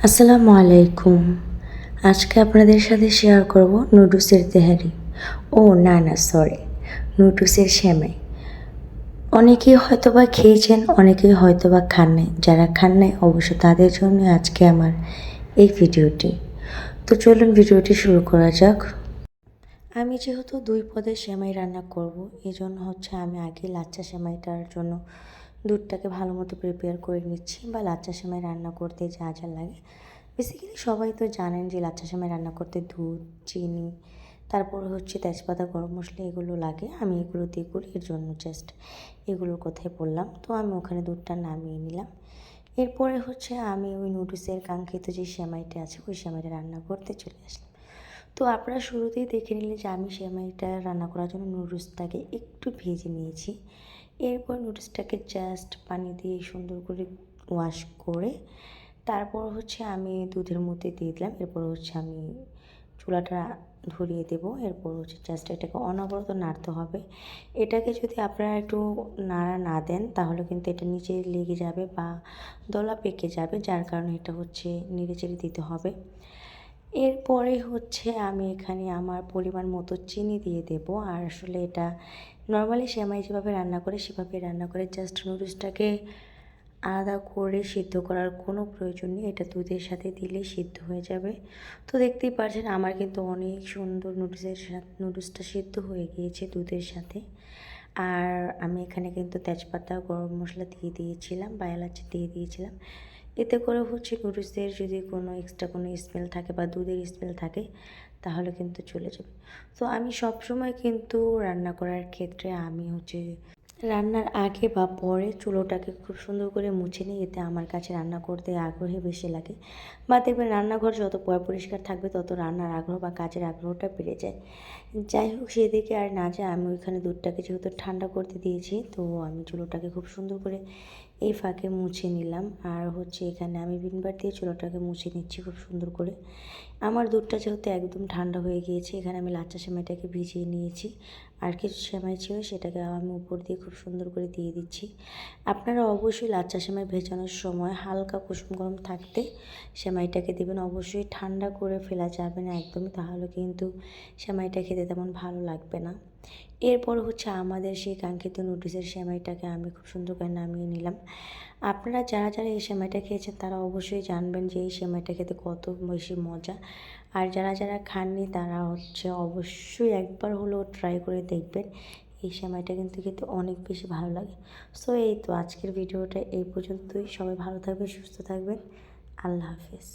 আসসালামু আলাইকুম। আজকে আপনাদের সাথে শেয়ার করব নুডলসের তেহারি। না সরি, নুডলসের সেমাই। অনেকেই হয়তোবা খেয়েছেন, অনেকেই হয়তোবা খান নাই। যারা খান নাই অবশ্য তাদের জন্য আজকে আমার এই ভিডিওটি। তো চলুন ভিডিওটি শুরু করা যাক। আমি যেহেতু ২ পদের সেমাই রান্না করব, এজন্য আমি আগে লাচ্ছা সেমাইটার জন্য দুধটাকে ভালো মতো প্রিপেয়ার করে নিচ্ছি, বা লাচ্ছা সেমাই রান্না করতে যা যা লাগে। বেসিক্যালি সবাই তো জানেন যে লাচ্ছা সেমাই রান্না করতে দুধ, চিনি, তারপর তেজপাতা, গরম মশলা এগুলো লাগে। আমি এগুলো দিয়ে করি, এর জন্য জাস্ট এগুলোর কথাই বললাম। তো আমি ওখানে দুধটা নামিয়ে নিলাম। এরপরে আমি ওই নুডলসের কাঙ্ক্ষিত যে সেমাইটা আছে ওই সেমাইটা রান্না করতে চলে আসলাম। তো আপনারা শুরুতেই দেখে নিলেন যে আমি সেমাইটা রান্না করার জন্য নুডলসটাকে একটু ভেজে নিয়েছি। এরপর নুডলসটাকে জাস্ট পানি দিয়ে সুন্দর করে ওয়াশ করে তারপর আমি দুধের মধ্যে দিয়ে দিলাম। এরপর আমি চুলাটা ধরিয়ে দেবো। এরপর জাস্ট এটাকে অনবরত নাড়তে হবে। এটাকে যদি আপনারা একটু নাড়া না দেন তাহলে কিন্তু এটা নিচে লেগে যাবে বা দলা পেকে যাবে, যার কারণে এটা নেড়ে চেড়ে দিতে হবে। এরপরে আমি এখানে আমার পরিমাণ মতো চিনি দিয়ে দেবো। আর আসলে এটা নর্মালি সেমাই যেভাবে রান্না করে সেভাবে রান্না করে, জাস্ট নুডলসটাকে আলাদা করে সিদ্ধ করার কোনো প্রয়োজন নেই। এটা দুধের সাথে দিলে সিদ্ধ হয়ে যাবে। তো দেখতেই পাচ্ছেন আমার কিন্তু অনেক সুন্দর নুডলসটা সিদ্ধ হয়ে গিয়েছে দুধের সাথে। আর আমি এখানে কিন্তু তেজপাতা, গরম মশলা দিয়ে দিয়েছিলাম বা এলাচ দিয়ে দিয়েছিলাম। এতে করে নুডলসের যদি কোনো এক্সট্রা কোনো স্মেল থাকে বা দুধের স্মেল থাকে তাহলে কিন্তু চলে যাবে। তো আমি সবসময় কিন্তু রান্না করার ক্ষেত্রে আমি রান্নার আগে বা পরে চুলোটাকে খুব সুন্দর করে মুছে নিই। এতে আমার কাছে রান্না করতে আগ্রহী বেশি লাগে। বা দেখবেন রান্নাঘর যত পরিষ্কার থাকবে তত রান্নার আগ্রহ বা কাজের আগ্রহটা বেড়ে যায়। যাই হোক, সেদিকে আর না যায় আমি ওইখানে দুধটাকে যেহেতু ঠান্ডা করতে দিয়েছি, তো আমি চুলোটাকে খুব সুন্দর করে এই ফাঁকে মুছে নিলাম। আর এখানে আমি ভিমবার দিয়ে চুলোটাকে মুছে নিচ্ছি খুব সুন্দর করে। আমার দুধটা যেহেতু একদম ঠান্ডা হয়ে গিয়েছে, এখানে আমি লাচ্চা সেমাইটাকে ভিজিয়ে নিয়েছি। আর কিছু সেমাই ছিল সেটাকে আমি উপর দিয়ে খুব সুন্দর করে দিয়ে দিচ্ছি। আপনারা অবশ্যই লাচ্চা সেমাই ভেজানোর সময় হালকা কুসুম গরম থাকতে সেমাইটাকে দেবেন। অবশ্যই ঠান্ডা করে ফেলা যাবে না একদমই, তাহলে কিন্তু সেমাইটা খেতে তেমন ভালো লাগবে না। এরপর আমাদের সেই কাঙ্ক্ষিত নুডলসের সেমাইটাকে আমি খুব সুন্দর করে নামিয়ে নিলাম। আপনারা যারা যারা এই সেমাইটা খেয়েছেন তারা অবশ্যই জানবেন যে এই সেমাইটা খেতে কত বেশি মজা। আর যারা যারা খাননি তারা অবশ্যই একবার হলেও ট্রাই করে দেখবেন। এই সেমাইটা কিন্তু খেতে অনেক বেশি ভালো লাগে। সো এই তো আজকের ভিডিওটা এই পর্যন্তই। সবাই ভালো থাকবেন, সুস্থ থাকবেন। আল্লাহ হাফেজ।